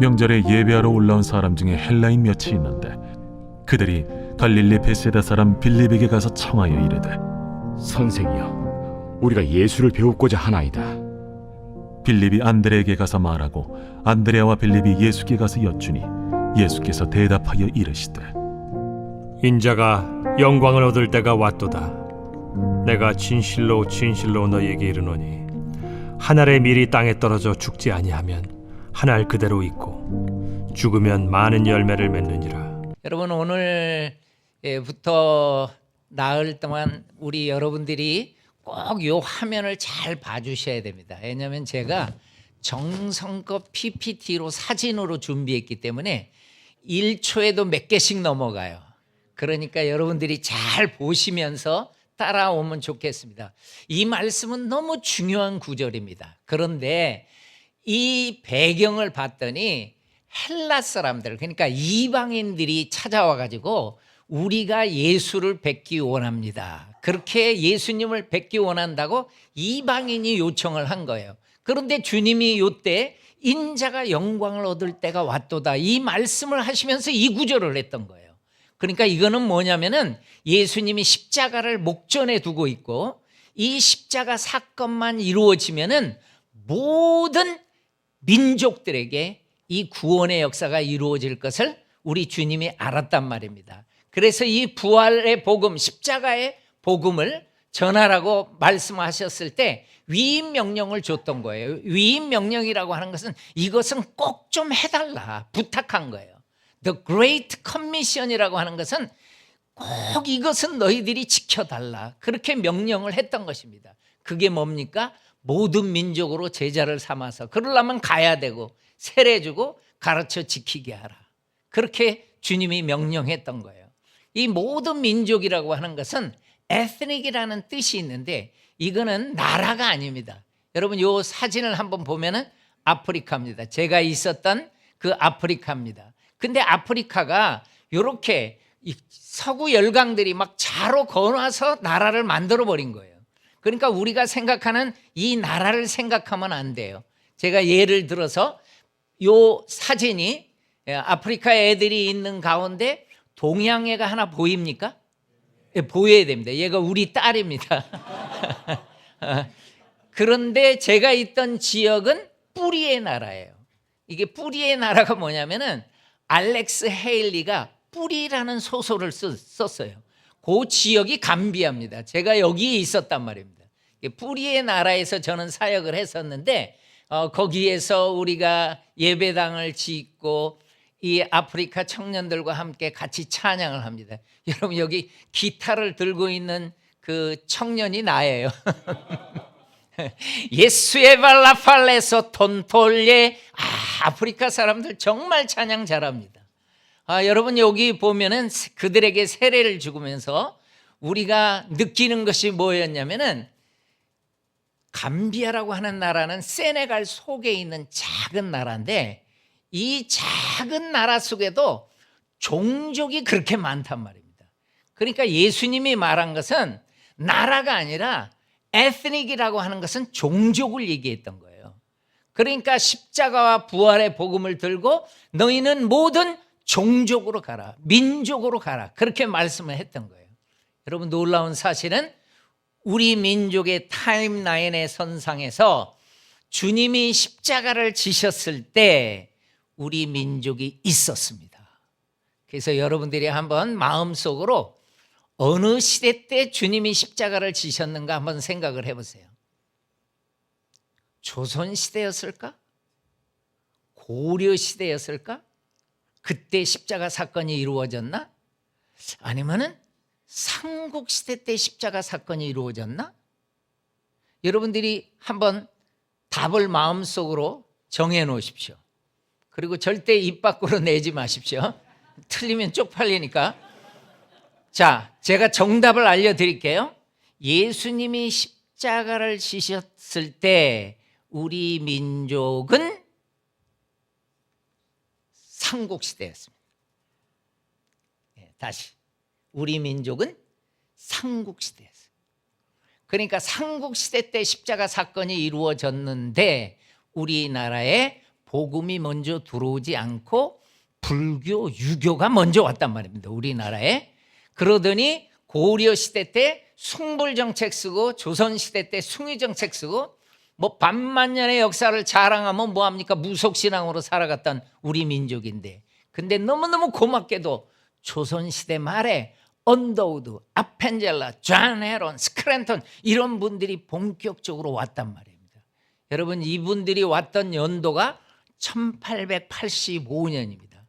명절에 예배하러 올라온 사람 중에 헬라인 몇이 있는데 그들이 갈릴리 베세다 사람 빌립에게 가서 청하여 이르되, 선생이여, 우리가 예수를 배우고자 하나이다. 빌립이 안드레에게 가서 말하고 안드레아와 빌립이 예수께 가서 여쭈니 예수께서 대답하여 이르시되, 인자가 영광을 얻을 때가 왔도다. 내가 진실로 진실로 너희에게 이르노니 한 알의 밀이 땅에 떨어져 죽지 아니하면 한 알 그대로 있고 죽으면 많은 열매를 맺느니라. 여러분, 오늘부터 나흘 동안 우리 여러분들이 꼭 요 화면을 잘 봐주셔야 됩니다. 왜냐하면 제가 정성껏 PPT로 사진으로 준비했기 때문에 1초에도 몇 개씩 넘어가요. 그러니까 여러분들이 잘 보시면서 따라오면 좋겠습니다. 이 말씀은 너무 중요한 구절입니다. 그런데 이 배경을 봤더니 헬라 사람들, 그러니까 이방인들이 찾아와 가지고 우리가 예수를 뵙기 원합니다. 그렇게 예수님을 뵙기 원한다고 이방인이 요청을 한 거예요. 그런데 주님이 이때 인자가 영광을 얻을 때가 왔도다, 이 말씀을 하시면서 이 구절을 했던 거예요. 그러니까 이거는 뭐냐면은 예수님이 십자가를 목전에 두고 있고 이 십자가 사건만 이루어지면은 모든 민족들에게 이 구원의 역사가 이루어질 것을 우리 주님이 알았단 말입니다. 그래서 이 부활의 복음, 십자가의 복음을 전하라고 말씀하셨을 때 위임 명령을 줬던 거예요. 위임 명령이라고 하는 것은 이것은 꼭 좀 해달라, 부탁한 거예요. The Great Commission이라고 하는 것은 꼭 이것은 너희들이 지켜달라, 그렇게 명령을 했던 것입니다. 그게 뭡니까? 모든 민족으로 제자를 삼아서, 그러려면 가야 되고 세례주고 가르쳐 지키게 하라, 그렇게 주님이 명령했던 거예요. 이 모든 민족이라고 하는 것은 ethnic이라는 뜻이 있는데 이거는 나라가 아닙니다. 여러분, 이 사진을 한번 보면은 아프리카입니다. 제가 있었던 그 아프리카입니다. 근데 아프리카가 이렇게 서구 열강들이 막 자로 거놔서 나라를 만들어 버린 거예요. 그러니까 우리가 생각하는 이 나라를 생각하면 안 돼요. 제가 예를 들어서 이 사진이 아프리카 애들이 있는 가운데 동양애가 하나 보입니까? 예, 보여야 됩니다. 얘가 우리 딸입니다. 그런데 제가 있던 지역은 뿌리의 나라예요. 이게 뿌리의 나라가 뭐냐면은 알렉스 헤일리가 뿌리라는 소설을 썼어요. 그 지역이 감비아입니다. 제가 여기 있었단 말입니다. 뿌리의 나라에서 저는 사역을 했었는데 거기에서 우리가 예배당을 짓고 이 아프리카 청년들과 함께 같이 찬양을 합니다. 여러분, 여기 기타를 들고 있는 그 청년이 나예요. 예수의 발라팔레서 톤톨레. 아프리카 사람들 정말 찬양 잘합니다. 여러분, 여기 보면은 그들에게 세례를 주면서 우리가 느끼는 것이 뭐였냐면은 감비아라고 하는 나라는 세네갈 속에 있는 작은 나라인데 이 작은 나라 속에도 종족이 그렇게 많단 말입니다. 그러니까 예수님이 말한 것은 나라가 아니라 에스닉이라고 하는 것은 종족을 얘기했던 거예요. 그러니까 십자가와 부활의 복음을 들고 너희는 모든 종족으로 가라, 민족으로 가라, 그렇게 말씀을 했던 거예요. 여러분, 놀라운 사실은 우리 민족의 타임라인의 선상에서 주님이 십자가를 지셨을 때 우리 민족이 있었습니다. 그래서 여러분들이 한번 마음속으로 어느 시대 때 주님이 십자가를 지셨는가 한번 생각을 해보세요. 조선시대였을까? 고려시대였을까? 그때 십자가 사건이 이루어졌나? 아니면은 삼국시대 때 십자가 사건이 이루어졌나? 여러분들이 한번 답을 마음속으로 정해 놓으십시오. 그리고 절대 입 밖으로 내지 마십시오. 틀리면 쪽팔리니까. 자, 제가 정답을 알려드릴게요. 예수님이 십자가를 지셨을 때 우리 민족은 삼국시대였습니다. 다시, 우리 민족은 삼국시대였어요. 그러니까 삼국시대 때 십자가 사건이 이루어졌는데 우리나라에 복음이 먼저 들어오지 않고 불교, 유교가 먼저 왔단 말입니다. 우리나라에. 그러더니 고려 시대 때 숭불 정책 쓰고 조선 시대 때 숭유 정책 쓰고 뭐 반만년의 역사를 자랑하면 뭐합니까? 무속신앙으로 살아갔던 우리 민족인데, 근데 너무너무 고맙게도 조선 시대 말에 언더우드, 아펜젤라, 존 헤런, 스크랜턴 이런 분들이 본격적으로 왔단 말입니다. 여러분, 이분들이 왔던 연도가 1885년입니다.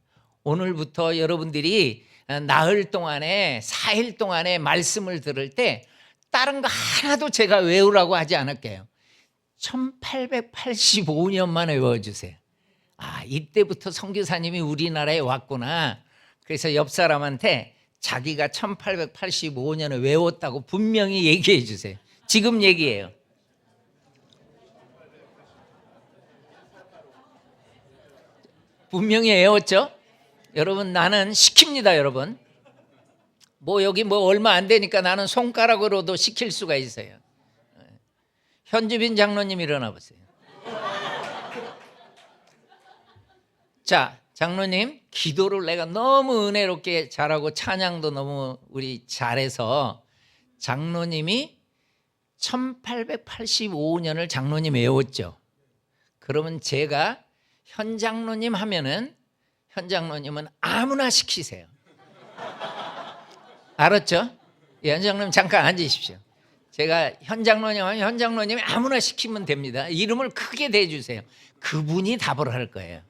오늘부터 여러분들이 나흘 동안에 4일 동안에 말씀을 들을 때 다른 거 하나도 제가 외우라고 하지 않을게요. 1885년만 외워주세요. 아, 이때부터 선교사님이 우리나라에 왔구나. 그래서 옆 사람한테 자기가 1885년을 외웠다고 분명히 얘기해 주세요. 지금 얘기해요. 분명히 외웠죠? 여러분, 나는 시킵니다, 여러분. 뭐 여기 뭐 얼마 안 되니까 나는 손가락으로도 시킬 수가 있어요. 현주빈 장로님 일어나 보세요. 자, 장로님, 기도를 내가 너무 은혜롭게 잘하고 찬양도 너무 우리 잘해서 장로님이 1885년을 장로님 외웠죠. 그러면 제가 현 장로님 하면은 현 장로님은 아무나 시키세요. 알았죠? 예, 현 장로님 잠깐 앉으십시오. 제가 현 장로님 하면 현 장로님이 아무나 시키면 됩니다. 이름을 크게 대주세요. 그분이 답을 할 거예요.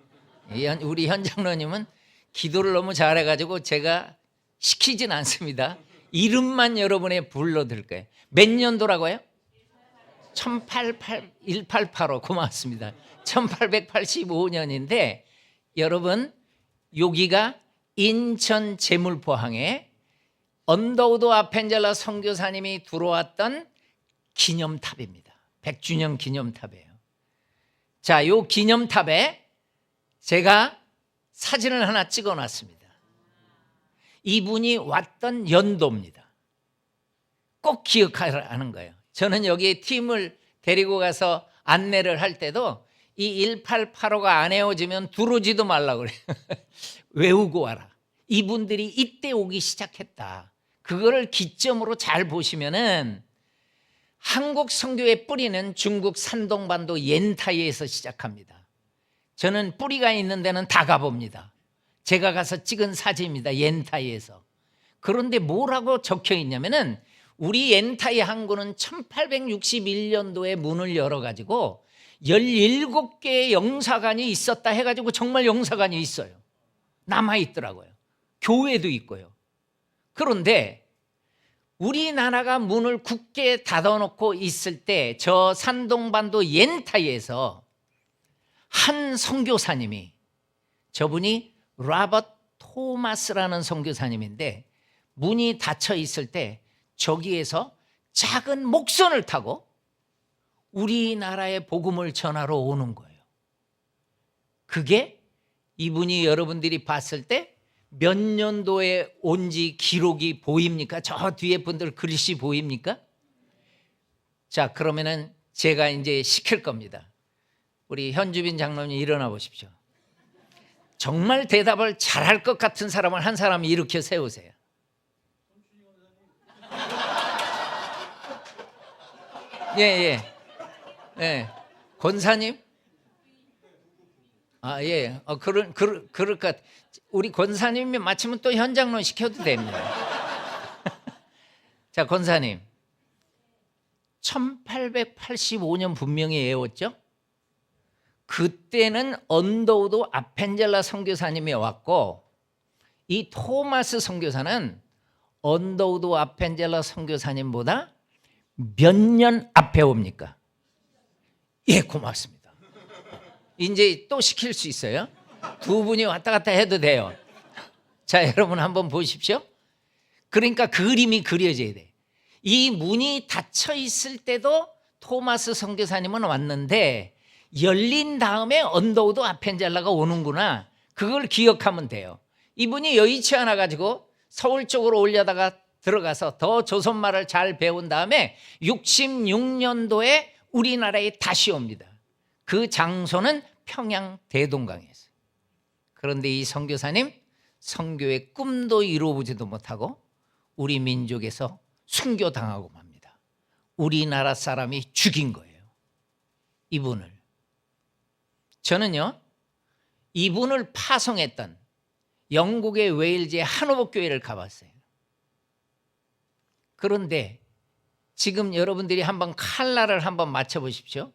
우리 현 장로님은 기도를 너무 잘해가지고 제가 시키진 않습니다. 이름만 여러분의 불러드릴 거예요. 몇 년도라고요? 1885 고맙습니다. 1885년인데 여러분, 여기가 인천 제물포항에 언더우드 아펜젤라 선교사님이 들어왔던 기념탑입니다. 100주년 기념탑이에요. 자, 요 기념탑에 제가 사진을 하나 찍어놨습니다. 이분이 왔던 연도입니다. 꼭 기억하라는 거예요. 저는 여기 팀을 데리고 가서 안내를 할 때도 이 1885가 안 외워지면 들어오지도 말라고 그래요. 외우고 와라. 이분들이 이때 오기 시작했다. 그거를 기점으로 잘 보시면은 한국 선교의 뿌리는 중국 산동반도 옌타이에서 시작합니다. 저는 뿌리가 있는 데는 다 가봅니다. 제가 가서 찍은 사진입니다. 옌타이에서. 그런데 뭐라고 적혀 있냐면은 우리 옌타이 항구는 1861년도에 문을 열어가지고 17개의 영사관이 있었다 해가지고 정말 영사관이 있어요. 남아있더라고요. 교회도 있고요. 그런데 우리나라가 문을 굳게 닫아놓고 있을 때 저 산동반도 옌타이에서 한 선교사님이, 저분이 로버트 토마스라는 선교사님인데 문이 닫혀 있을 때 저기에서 작은 목선을 타고 우리나라의 복음을 전하러 오는 거예요. 그게 이분이 여러분들이 봤을 때 몇 년도에 온지 기록이 보입니까? 저 뒤에 분들 글씨 보입니까? 자, 그러면은 제가 이제 시킬 겁니다. 우리 현주빈 장로님 일어나 보십시오. 정말 대답을 잘할 것 같은 사람을 한 사람 일으켜 세우세요. 예. 권사님? 아, 예. 그럴 것 같. 우리 권사님이 마치면 또 현장론 시켜도 됩니다. 자, 권사님. 1885년 분명히 외웠죠? 그때는 언더우드 아펜젤라 선교사님이 왔고 이 토마스 선교사는 언더우드 아펜젤라 선교사님보다 몇 년 앞에 옵니까? 예, 고맙습니다. 이제 또 시킬 수 있어요. 두 분이 왔다 갔다 해도 돼요. 자, 여러분 한번 보십시오. 그러니까 그림이 그려져야 돼. 이 문이 닫혀 있을 때도 토마스 선교사님은 왔는데 열린 다음에 언더우드 아펜젤라가 오는구나. 그걸 기억하면 돼요. 이분이 여의치 않아 가지고 서울 쪽으로 올려다가 들어가서 더 조선말을 잘 배운 다음에 66년도에 우리나라에 다시 옵니다. 그 장소는 평양 대동강이었어요. 그런데 이 선교사님 선교의 꿈도 이루어보지도 못하고 우리 민족에서 순교당하고 맙니다. 우리나라 사람이 죽인 거예요, 이분을. 저는요, 이분을 파송했던 영국의 웨일즈의 하노버 교회를 가봤어요. 그런데 지금 여러분들이 한번 칼라를 한번 맞춰보십시오.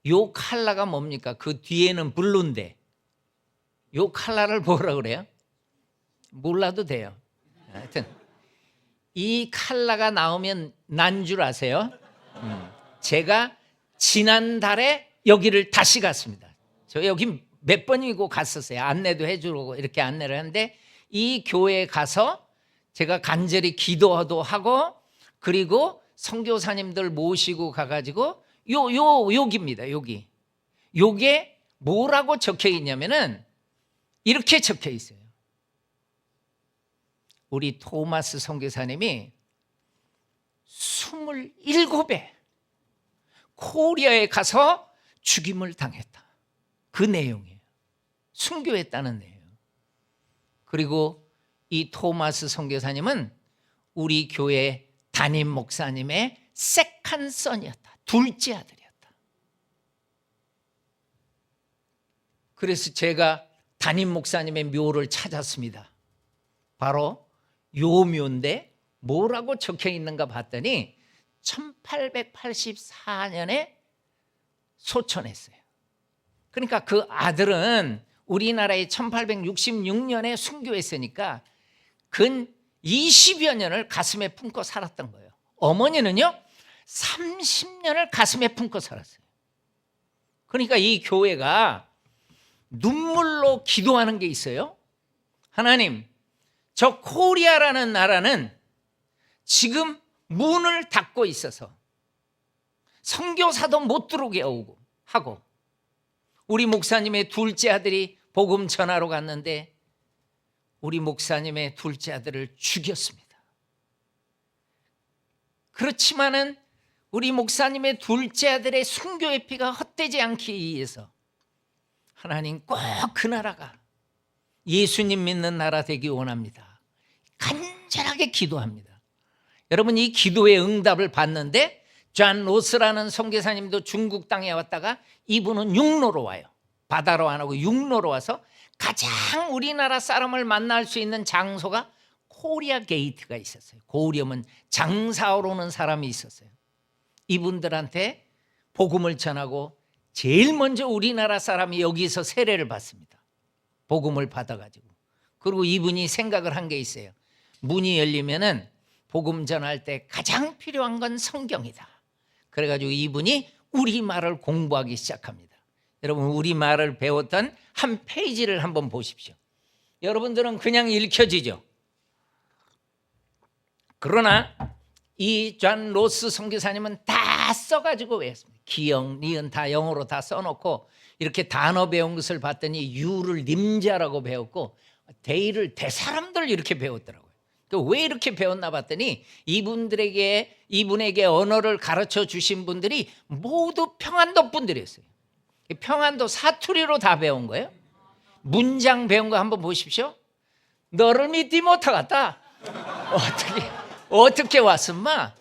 요 칼라가 뭡니까? 그 뒤에는 블루인데 요 칼라를 뭐라 그래요? 몰라도 돼요. 하여튼 이 칼라가 나오면 난 줄 아세요? 제가 지난달에 여기를 다시 갔습니다. 저 여기 몇 번이고 갔었어요. 안내도 해주고 이렇게 안내를 하는데 이 교회에 가서 제가 간절히 기도도 하고 그리고 선교사님들 모시고 가가지고 여기입니다. 여기. 요게 뭐라고 적혀 있냐면은 이렇게 적혀 있어요. 우리 토마스 선교사님이 27배 코리아에 가서 죽임을 당했다. 그 내용이에요. 순교했다는 내용. 그리고 이 토마스 선교사님은 우리 교회 담임 목사님의 세컨 선이었다. 둘째 아들이었다. 그래서 제가 담임 목사님의 묘를 찾았습니다. 바로 요 묘인데 뭐라고 적혀 있는가 봤더니 1884년에 소천했어요. 그러니까 그 아들은 우리나라에 1866년에 순교했으니까 근 20여 년을 가슴에 품고 살았던 거예요. 어머니는요 30년을 가슴에 품고 살았어요. 그러니까 이 교회가 눈물로 기도하는 게 있어요. 하나님, 저 코리아라는 나라는 지금 문을 닫고 있어서 선교사도 못 들어오게 하고 우리 목사님의 둘째 아들이 복음 전하러 갔는데 우리 목사님의 둘째 아들을 죽였습니다. 그렇지만은 우리 목사님의 둘째 아들의 순교의 피가 헛되지 않기 위해서 하나님 꼭 그 나라가 예수님 믿는 나라 되기 원합니다. 간절하게 기도합니다. 여러분, 이 기도의 응답을 받는데 존 로스라는 선교사님도 중국 땅에 왔다가 이분은 육로로 와요. 바다로 안 오고 육로로 와서 가장 우리나라 사람을 만날 수 있는 장소가 코리아 게이트가 있었어요. 고려면 장사하러 오는 사람이 있었어요. 이분들한테 복음을 전하고 제일 먼저 우리나라 사람이 여기서 세례를 받습니다. 복음을 받아가지고. 그리고 이분이 생각을 한 게 있어요. 문이 열리면은 복음 전할 때 가장 필요한 건 성경이다. 그래가지고 이분이 우리말을 공부하기 시작합니다. 여러분, 우리말을 배웠던 한 페이지를 한번 보십시오. 여러분들은 그냥 읽혀지죠. 그러나 이 존 로스 선교사님은 다 써가지고 외웠습니다. 기영, 니은 다 영어로 다 써놓고 이렇게 단어 배운 것을 봤더니 유를 님자라고 배웠고 데이를 대사람들 이렇게 배웠더라고요. 왜 이렇게 배웠나 봤더니 이분에게 언어를 가르쳐 주신 분들이 모두 평안도 분들이었어요. 평안도 사투리로 다 배운 거예요. 문장 배운 거 한번 보십시오. 너를 믿지 못하겠다. 어떻게 왔음마?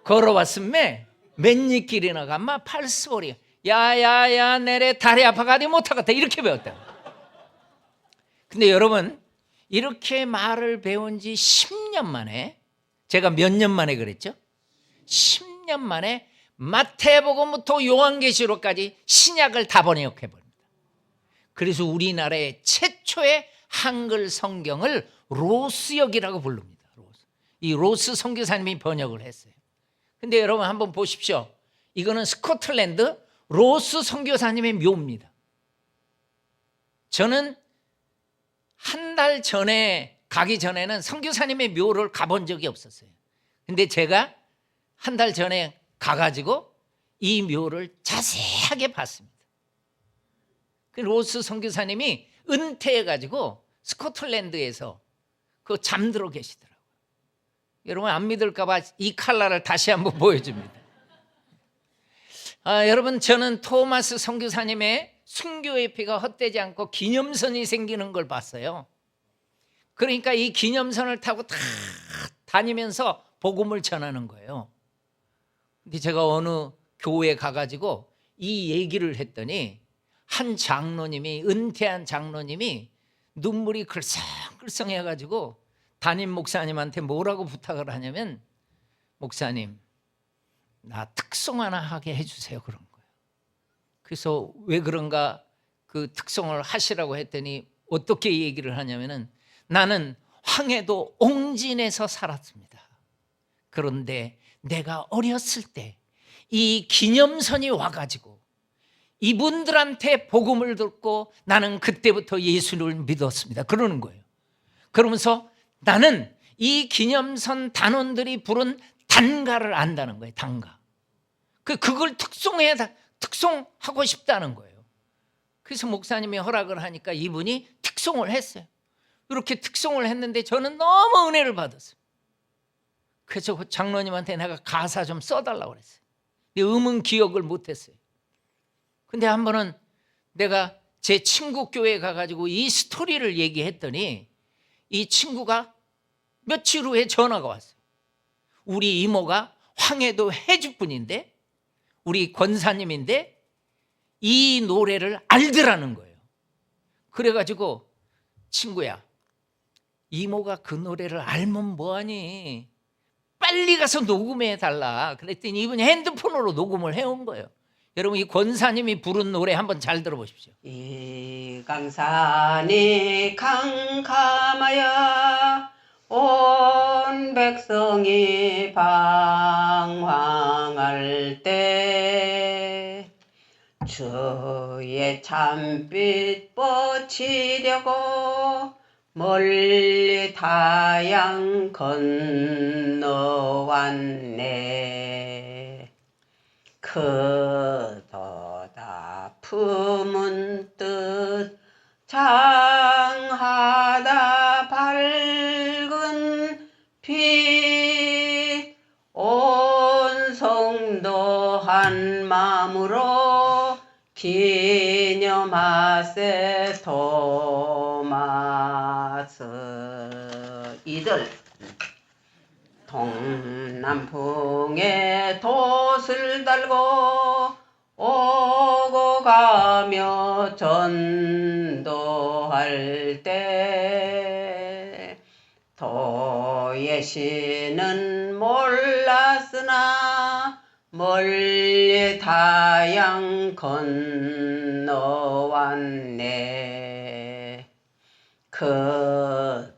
걸어왔음매? 맨니길이나 간마? 팔스보리. 야야야 내래 다리 아파가지 못하겠다. 이렇게 배웠다. 근데 여러분, 이렇게 말을 배운 지 10년 만에, 제가 몇 년 만에 그랬죠? 10년 만에 마태복음부터 요한계시록까지 신약을 다 번역해버립니다. 그래서 우리나라의 최초의 한글 성경을 로스역이라고 부릅니다. 이 로스 선교사님이 번역을 했어요. 근데 여러분 한번 보십시오. 이거는 스코틀랜드 로스 선교사님의 묘입니다. 저는 한 달 전에 가기 전에는 선교사님의 묘를 가본 적이 없었어요. 근데 제가 한 달 전에 가가지고 이 묘를 자세하게 봤습니다. 그 로스 선교사님이 은퇴해가지고 스코틀랜드에서 그 잠들어 계시더라고요. 여러분 안 믿을까봐 이 칼라를 다시 한번 보여줍니다. 여러분, 저는 토마스 선교사님의 순교의 피가 헛되지 않고 기념선이 생기는 걸 봤어요. 그러니까 이 기념선을 타고 다 다니면서 복음을 전하는 거예요. 근데 제가 어느 교회에 가가지고 이 얘기를 했더니 한 장로님이, 은퇴한 장로님이 눈물이 글썽글썽해가지고 담임 목사님한테 뭐라고 부탁을 하냐면, 목사님 나 특송 하나 하게 해주세요, 그런 거예요. 그래서 왜 그런가 그 특송을 하시라고 했더니 어떻게 얘기를 하냐면은, 나는 황해도 옹진에서 살았습니다. 그런데 내가 어렸을 때 이 기념선이 와가지고 이분들한테 복음을 듣고 나는 그때부터 예수를 믿었습니다, 그러는 거예요. 그러면서 나는 이 기념선 단원들이 부른 단가를 안다는 거예요. 단가. 그걸 특송하고 싶다는 거예요. 그래서 목사님이 허락을 하니까 이분이 특송을 했어요. 이렇게 특송을 했는데 저는 너무 은혜를 받았어요. 그래서 그 장로님한테 내가 가사 좀 써달라고 그랬어요. 근데 음은 기억을 못했어요. 근데 한 번은 내가 제 친구 교회에 가가지고 이 스토리를 얘기했더니 이 친구가 며칠 후에 전화가 왔어요. 우리 이모가 황해도 해주분인데, 우리 권사님인데 이 노래를 알더라는 거예요. 그래가지고, 친구야, 이모가 그 노래를 알면 뭐하니? 빨리 가서 녹음해 달라. 그랬더니 이분이 핸드폰으로 녹음을 해온 거예요. 여러분, 이 권사님이 부른 노래 한번 잘 들어보십시오. 이 강산이 캄캄하여 온 백성이 방황할 때 주의 참빛 뻗치려고 멀리 다양 건너왔네. 그도다 품은 뜻 장하다 밝은 빛 온 성도 한 마음으로 기념하세 토마스. 이들 동남풍에 돛을 달고 오고 가며 전도할 때 도예시는 몰랐으나 멀리 다양 건너왔네. 그도다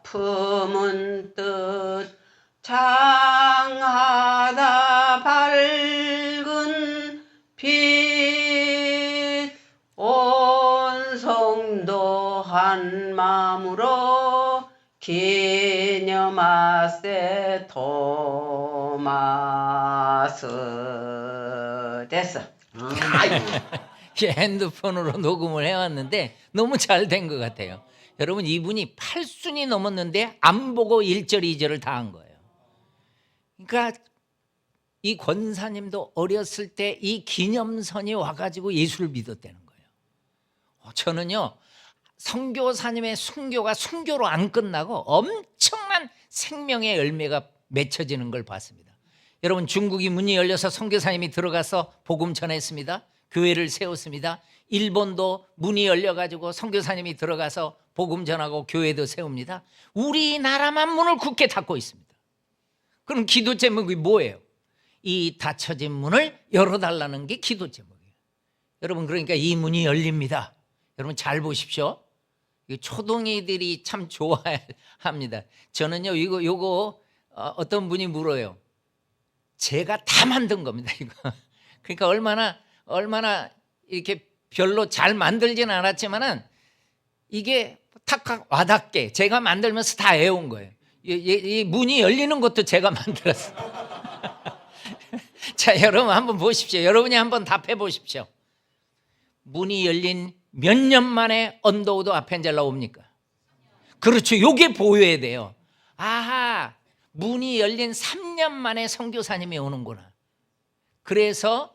품은 뜻 장하다 밝은 빛 온 성도 한 마음으로 기념하세 토마스. 됐어. 핸드폰으로 녹음을 해왔는데 너무 잘 된 것 같아요. 여러분, 이분이 8순이 넘었는데 안 보고 1절 2절을 다 한 거예요. 그러니까 이 권사님도 어렸을 때 이 기념선이 와가지고 예수를 믿었다는 거예요. 저는요, 선교사님의 순교가 순교로 안 끝나고 엄청난 생명의 열매가 맺혀지는 걸 봤습니다. 여러분, 중국이 문이 열려서 선교사님이 들어가서 복음 전했습니다. 교회를 세웠습니다. 일본도 문이 열려가지고 선교사님이 들어가서 복음 전하고 교회도 세웁니다. 우리나라만 문을 굳게 닫고 있습니다. 그럼 기도 제목이 뭐예요? 이 닫혀진 문을 열어달라는 게 기도 제목이에요. 여러분, 그러니까 이 문이 열립니다. 여러분 잘 보십시오. 초동이들이 참 좋아합니다. 저는요, 요거 어떤 분이 물어요. 제가 다 만든 겁니다, 이거. 그러니까 얼마나 이렇게 별로 잘 만들지는 않았지만은 이게 탁 와닿게 제가 만들면서 다 애운 거예요. 이 문이 열리는 것도 제가 만들었어요. 자, 여러분 한번 보십시오. 여러분이 한번 답해 보십시오. 문이 열린 몇 년 만에 언더우드 아펜젤라 옵니까? 그렇죠. 요게 보여야 돼요. 아하, 문이 열린 3년 만에 선교사님이 오는구나. 그래서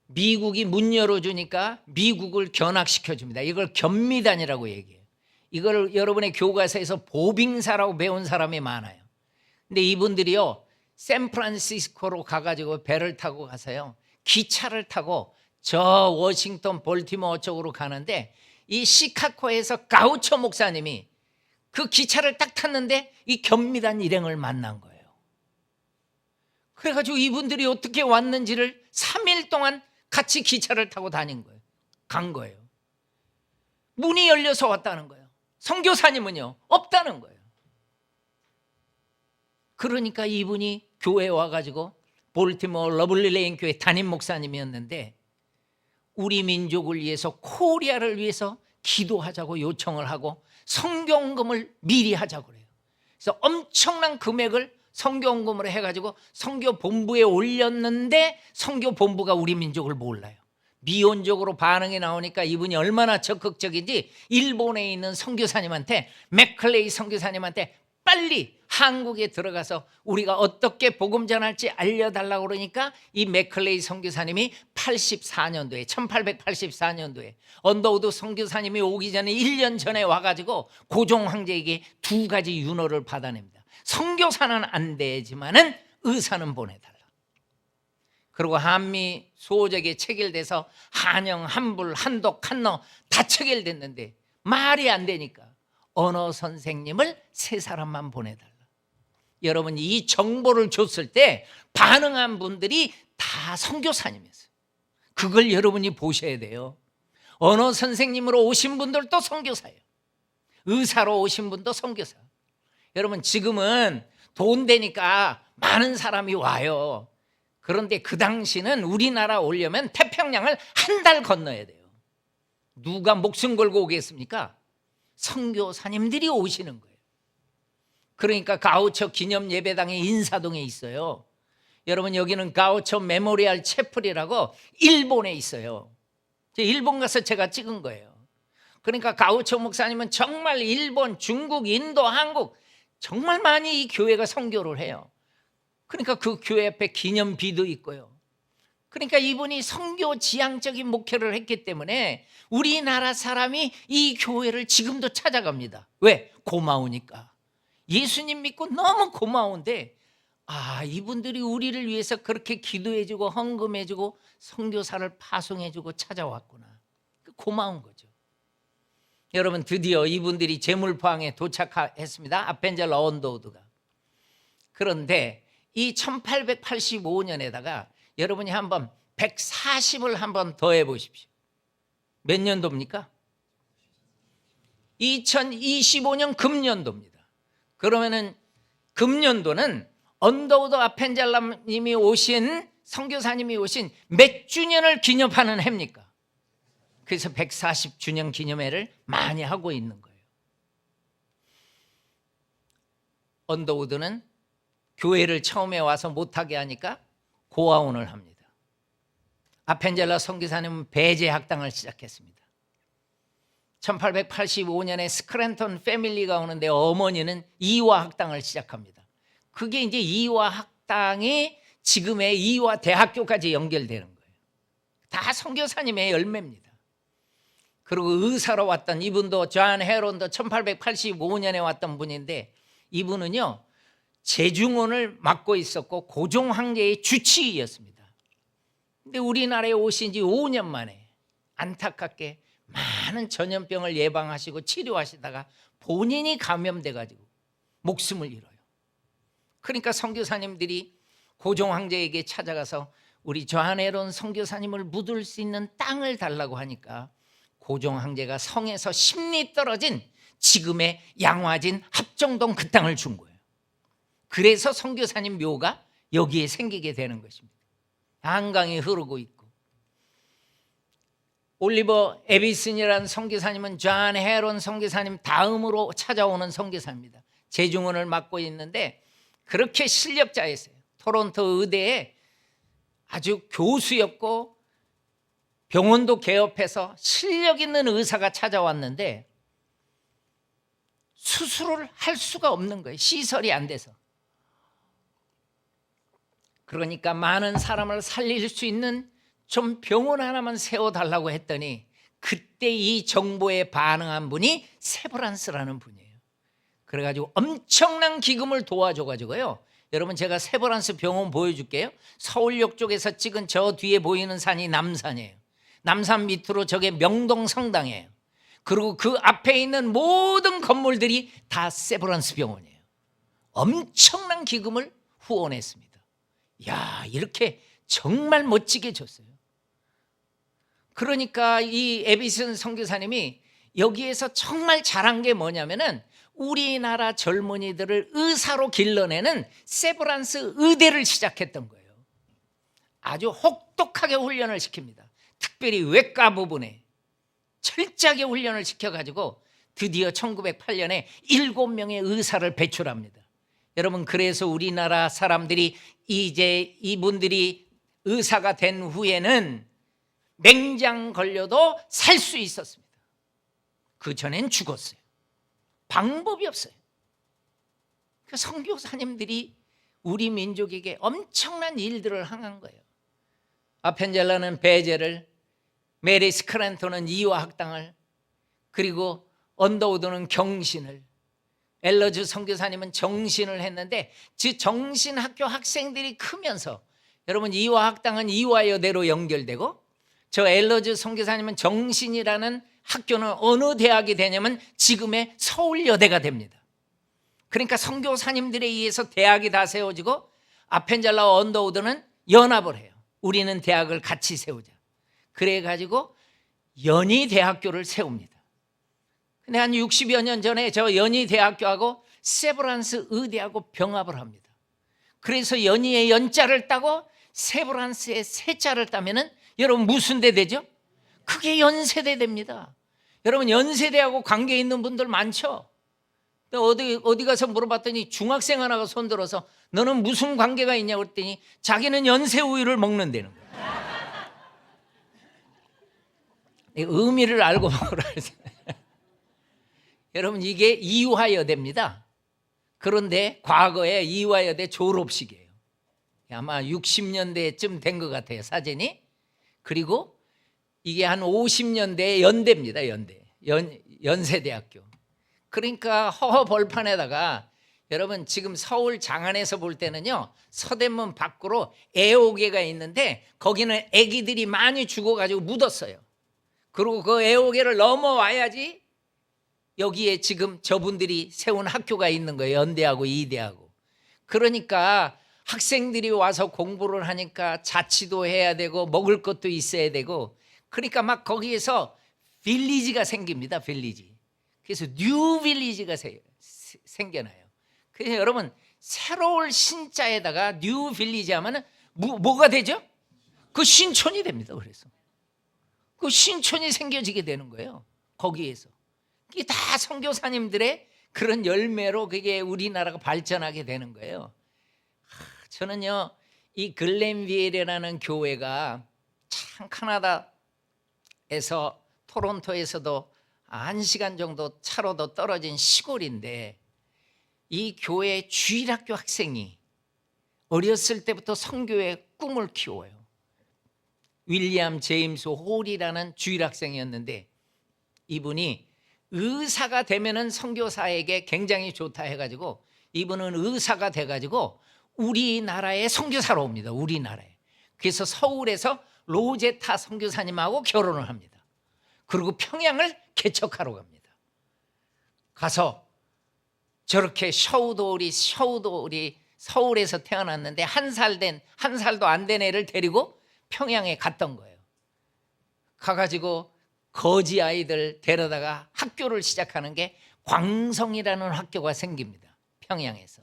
미국이 문 열어주니까 미국을 견학시켜 줍니다. 이걸 견미단이라고 얘기해요. 이걸 여러분의 교과서에서 보빙사라고 배운 사람이 많아요. 근데 이분들이요, 샌프란시스코로 가가지고 배를 타고 가서요, 기차를 타고 저 워싱턴 볼티모어 쪽으로 가는데, 이 시카고에서 가우처 목사님이 그 기차를 딱 탔는데 이 견미단 일행을 만난 거예요. 그래가지고 이분들이 어떻게 왔는지를 3일 동안 같이 기차를 타고 다닌 거예요. 간 거예요. 문이 열려서 왔다는 거예요. 선교사님은요, 없다는 거예요. 그러니까 이분이 교회에 와가지고 볼티모어 러블리레인 교회 담임 목사님이었는데, 우리 민족을 위해서, 코리아를 위해서 기도하자고 요청을 하고 선교헌금을 미리 하자고 그래요. 그래서 엄청난 금액을 선교헌금으로 해가지고 선교본부에 올렸는데, 선교본부가 우리 민족을 몰라요. 미온적으로 반응이 나오니까 이분이 얼마나 적극적인지 일본에 있는 선교사님한테, 맥클레이 선교사님한테 빨리 한국에 들어가서 우리가 어떻게 복음 전할지 알려달라고 그러니까, 이 맥클레이 선교사님이 1884년도에 언더우드 선교사님이 오기 전에 1년 전에 와가지고 고종 황제에게 2가지 윤호를 받아냅니다. 선교사는 안 되지만은 의사는 보내달라. 그리고 한미 수호적에 체결돼서 한영, 한불, 한독, 한너 다 체결됐는데 말이 안 되니까 언어 선생님을 3사람만 보내달라. 여러분, 이 정보를 줬을 때 반응한 분들이 다 선교사님이었어요. 그걸 여러분이 보셔야 돼요. 언어 선생님으로 오신 분들도 선교사예요. 의사로 오신 분도 선교사. 여러분, 지금은 돈 되니까 많은 사람이 와요. 그런데 그 당시는 우리나라 오려면 태평양을 한 달 건너야 돼요. 누가 목숨 걸고 오겠습니까? 선교사님들이 오시는 거예요. 그러니까 가우처 기념 예배당이 인사동에 있어요. 여러분, 여기는 가우처 메모리얼 채플이라고 일본에 있어요. 일본 가서 제가 찍은 거예요. 그러니까 가우처 목사님은 정말 일본, 중국, 인도, 한국 정말 많이 이 교회가 선교를 해요. 그러니까 그 교회 앞에 기념비도 있고요. 그러니까 이분이 선교 지향적인 목회를 했기 때문에 우리나라 사람이 이 교회를 지금도 찾아갑니다. 왜? 고마우니까. 예수님 믿고 너무 고마운데, 이분들이 우리를 위해서 그렇게 기도해주고 헌금해주고 선교사를 파송해주고 찾아왔구나. 고마운 거죠. 여러분, 드디어 이분들이 제물포항에 도착했습니다. 아펜젤러 언더우드가. 그런데 이 1885년에다가 여러분이 한번 140을 한번 더해 보십시오. 몇 년도입니까? 2025년 금년도입니다. 그러면은 금년도는 언더우드 아펜젤러님이 오신, 선교사님이 오신 몇 주년을 기념하는 해입니까? 그래서 140주년 기념회를 많이 하고 있는 거예요. 언더우드는 교회를 처음에 와서 못하게 하니까 고아원을 합니다. 아펜젤러 선교사님은 배제 학당을 시작했습니다. 1885년에 스크랜턴 패밀리가 오는데 어머니는 이화 학당을 시작합니다. 그게 이제 이화 학당이 지금의 이화 대학교까지 연결되는 거예요. 다 선교사님의 열매입니다. 그리고 의사로 왔던 이분도 존 헤론도 1885년에 왔던 분인데, 이분은요 제중원을 맡고 있었고 고종 황제의 주치의였습니다. 근데 우리나라에 오신 지 5년 만에 안타깝게 많은 전염병을 예방하시고 치료하시다가 본인이 감염돼 가지고 목숨을 잃어요. 그러니까 선교사님들이 고종 황제에게 찾아가서 우리 존 헤론 선교사님을 묻을 수 있는 땅을 달라고 하니까 고종 황제가 성에서 10리 떨어진 지금의 양화진 합정동 그 땅을 준 거예요. 그래서 선교사님 묘가 여기에 생기게 되는 것입니다. 한강이 흐르고 있고, 올리버 에비슨이라는 선교사님은 존 헤론 선교사님 다음으로 찾아오는 선교사입니다. 제중원을 맡고 있는데 그렇게 실력자였어요. 토론토 의대에 아주 교수였고 병원도 개업해서 실력 있는 의사가 찾아왔는데 수술을 할 수가 없는 거예요. 시설이 안 돼서. 그러니까 많은 사람을 살릴 수 있는 좀 병원 하나만 세워달라고 했더니 그때 이 정보에 반응한 분이 세브란스라는 분이에요. 그래가지고 엄청난 기금을 도와줘가지고요. 여러분 제가 세브란스 병원 보여줄게요. 서울역 쪽에서 찍은 저 뒤에 보이는 산이 남산이에요. 남산 밑으로 저게 명동성당이에요. 그리고 그 앞에 있는 모든 건물들이 다 세브란스 병원이에요. 엄청난 기금을 후원했습니다. 야, 이렇게 정말 멋지게 줬어요. 그러니까 이 에비슨 선교사님이 여기에서 정말 잘한 게 뭐냐면은 우리나라 젊은이들을 의사로 길러내는 세브란스 의대를 시작했던 거예요. 아주 혹독하게 훈련을 시킵니다. 특별히 외과 부분에 철저하게 훈련을 시켜가지고 드디어 1908년에 7명의 의사를 배출합니다. 여러분 그래서 우리나라 사람들이 이제 이분들이 의사가 된 후에는 맹장 걸려도 살 수 있었습니다. 그 전엔 죽었어요. 방법이 없어요. 그 선교사님들이 우리 민족에게 엄청난 일들을 행한 거예요. 아펜젤라는 배제를, 메리 스크랜턴은 이화학당을, 그리고 언더우드는 경신을, 엘러즈 선교사님은 정신을 했는데 그 정신학교 학생들이 크면서 여러분 이화학당은 이화여대로 연결되고 저 엘러즈 선교사님은 정신이라는 학교는 어느 대학이 되냐면 지금의 서울여대가 됩니다. 그러니까 선교사님들에 의해서 대학이 다 세워지고 아펜젤라와 언더우드는 연합을 해요. 우리는 대학을 같이 세우자. 그래가지고 연희대학교를 세웁니다. 근데 한 60여 년 전에 저 연희대학교하고 세브란스 의대하고 병합을 합니다. 그래서 연희의 연자를 따고 세브란스의 세자를 따면은 여러분 무슨 대 되죠? 그게 연세대 됩니다. 여러분 연세대하고 관계 있는 분들 많죠? 어디 가서 물어봤더니 중학생 하나가 손들어서 너는 무슨 관계가 있냐고 그랬더니 자기는 연세우유를 먹는다는 거예요. 의미를 알고 먹으라. 여러분 이게 이화여대입니다. 그런데 과거에 이화여대 졸업식이에요. 아마 60년대쯤 된 것 같아요, 사진이. 그리고 이게 한 50년대의 연대입니다. 연세대학교. 그러니까 허허벌판에다가 여러분 지금 서울 장안에서 볼 때는요, 서대문 밖으로 애호개가 있는데 거기는 애기들이 많이 죽어가지고 묻었어요. 그리고 그 애호개를 넘어와야지 여기에 지금 저분들이 세운 학교가 있는 거예요. 연대하고 이대하고. 그러니까 학생들이 와서 공부를 하니까 자취도 해야 되고 먹을 것도 있어야 되고, 그러니까 막 거기에서 빌리지가 생깁니다. 빌리지. 그래서 뉴 빌리지가 생겨나요. 그래서 여러분 새로울 신자에다가 뉴 빌리지 하면은 뭐가 되죠? 그 신촌이 됩니다. 그래서 그 신촌이 생겨지게 되는 거예요. 거기에서. 이게 다 선교사님들의 그런 열매로 그게 우리나라가 발전하게 되는 거예요. 저는요, 이 글렌비엘이라는 교회가 참 카나다에서 토론토에서도 1시간 정도 차로도 떨어진 시골인데 이 교회 주일학교 학생이 어렸을 때부터 선교의 꿈을 키워요. 윌리엄 제임스 홀이라는 주일학생이었는데 이분이 의사가 되면은 선교사에게 굉장히 좋다 해가지고 이분은 의사가 돼가지고 우리나라에 선교사로 옵니다. 우리나라에. 그래서 서울에서 로제타 선교사님하고 결혼을 합니다. 그리고 평양을 개척하러 갑니다. 가서 저렇게 셔우돌이 서울에서 태어났는데 한 살도 안 된 애를 데리고 평양에 갔던 거예요. 가가지고 거지 아이들 데려다가 학교를 시작하는 게 광성이라는 학교가 생깁니다. 평양에서.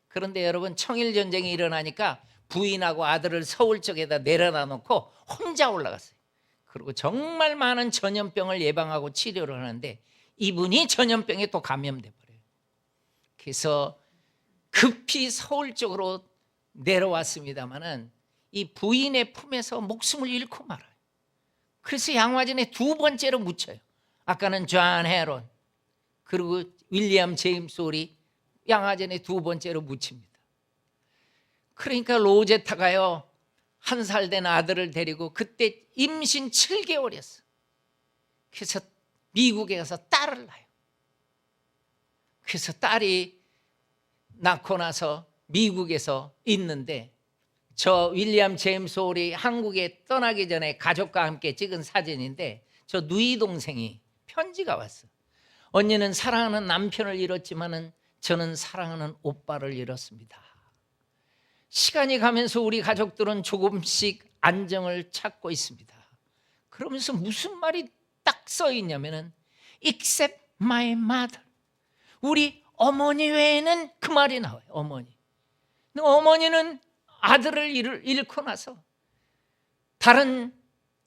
그런데 여러분 청일전쟁이 일어나니까 부인하고 아들을 서울 쪽에다 내려놔 놓고 혼자 올라갔어요. 그리고 정말 많은 전염병을 예방하고 치료를 하는데 이분이 전염병에 또 감염돼 버려요. 그래서 급히 서울 쪽으로 내려왔습니다마는 이 부인의 품에서 목숨을 잃고 말아요. 그래서 양화진에 2번째로 묻혀요. 아까는 존 헤론 그리고 윌리엄 제임스 홀이 양화진에 2번째로 묻힙니다. 그러니까 로제타가요, 1살 된 아들을 데리고 그때 임신 7개월이었어. 그래서 미국에 가서 딸을 낳아요. 그래서 딸이 낳고 나서 미국에서 있는데 저 윌리엄 제임스 홀이 한국에 떠나기 전에 가족과 함께 찍은 사진인데 저 누이 동생이 편지가 왔어. 언니는 사랑하는 남편을 잃었지만은 저는 사랑하는 오빠를 잃었습니다. 시간이 가면서 우리 가족들은 조금씩 안정을 찾고 있습니다. 그러면서 무슨 말이 딱 써 있냐면은 except my mother. 우리 어머니 외에는 그 말이 나와요. 어머니. 어머니는 아들을 잃고 나서 다른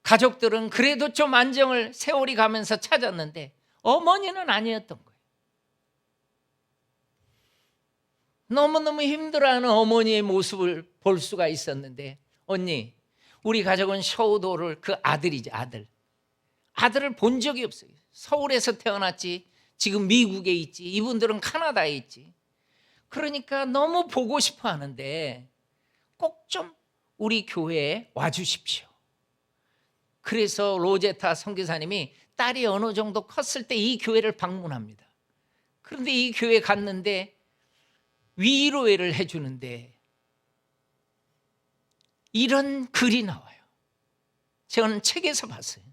가족들은 그래도 좀 안정을 세월이 가면서 찾았는데 어머니는 아니었던 거예요. 너무너무 힘들어하는 어머니의 모습을 볼 수가 있었는데 언니, 우리 가족은 셔우도를 그 아들이지 아들을 본 적이 없어요. 서울에서 태어났지 지금 미국에 있지 이분들은 카나다에 있지. 그러니까 너무 보고 싶어 하는데 꼭 좀 우리 교회에 와주십시오. 그래서 로제타 선교사님이 딸이 어느 정도 컸을 때 이 교회를 방문합니다. 그런데 이 교회 갔는데 위로회를 해주는데 이런 글이 나와요. 저는 책에서 봤어요.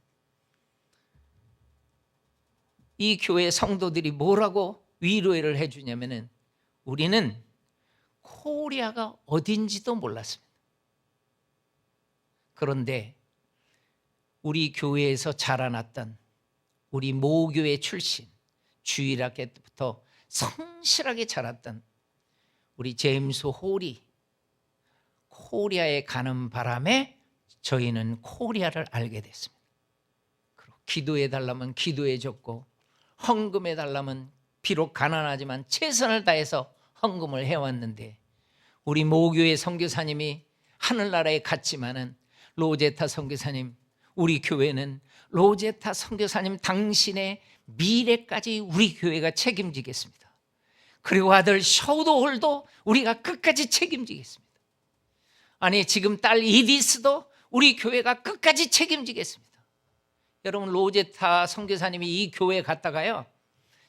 이 교회 성도들이 뭐라고 위로회를 해주냐면은 우리는 코리아가 어딘지도 몰랐습니다. 그런데 우리 교회에서 자라났던 우리 모교회 출신 주일학교 때부터 성실하게 자랐던 우리 제임스 홀이 코리아에 가는 바람에 저희는 코리아를 알게 됐습니다. 그리고 기도해 달라면 기도해 줬고 헌금해 달라면 비록 가난하지만 최선을 다해서 헌금을 해왔는데 우리 모교회 선교사님이 하늘나라에 갔지만은 로제타 선교사님, 우리 교회는 로제타 선교사님 당신의 미래까지 우리 교회가 책임지겠습니다. 그리고 아들 셔우도홀도 우리가 끝까지 책임지겠습니다. 아니 지금 딸 이디스도 우리 교회가 끝까지 책임지겠습니다. 여러분 로제타 선교사님이 이 교회에 갔다가요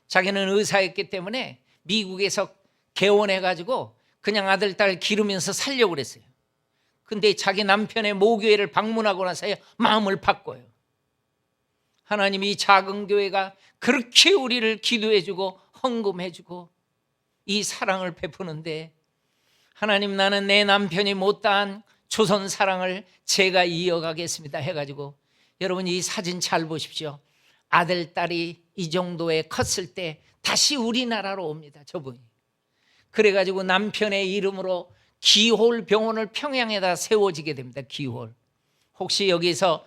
자기는 의사였기 때문에 미국에서 개원해가지고 그냥 아들 딸 기르면서 살려고 그랬어요. 근데 자기 남편의 모교회를 방문하고 나서야 마음을 바꿔요. 하나님이 이 작은 교회가 그렇게 우리를 기도해주고 헌금해주고 이 사랑을 베푸는데 하나님 나는 내 남편이 못다한 조선 사랑을 제가 이어가겠습니다 해가지고 여러분 이 사진 잘 보십시오. 아들 딸이 이 정도에 컸을 때 다시 우리나라로 옵니다. 저분이. 그래가지고 남편의 이름으로 기홀 병원을 평양에다 세워지게 됩니다. 기홀. 혹시 여기서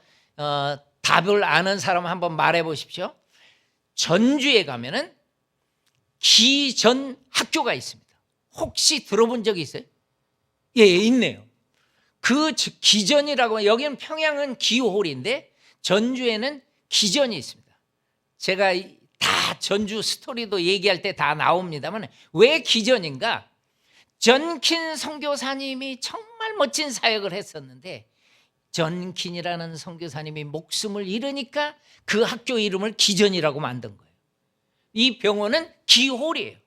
답을 아는 사람 한번 말해 보십시오. 전주에 가면은 기전 학교가 있습니다. 혹시 들어본 적이 있어요? 예, 있네요. 그 기전이라고 여기는 평양은 기홀인데 전주에는 기전이 있습니다. 제가 다 전주 스토리도 얘기할 때 다 나옵니다만 왜 기전인가? 전킨 선교사님이 정말 멋진 사역을 했었는데 전킨이라는 선교사님이 목숨을 잃으니까 그 학교 이름을 기전이라고 만든 거예요. 이 병원은 기홀이에요.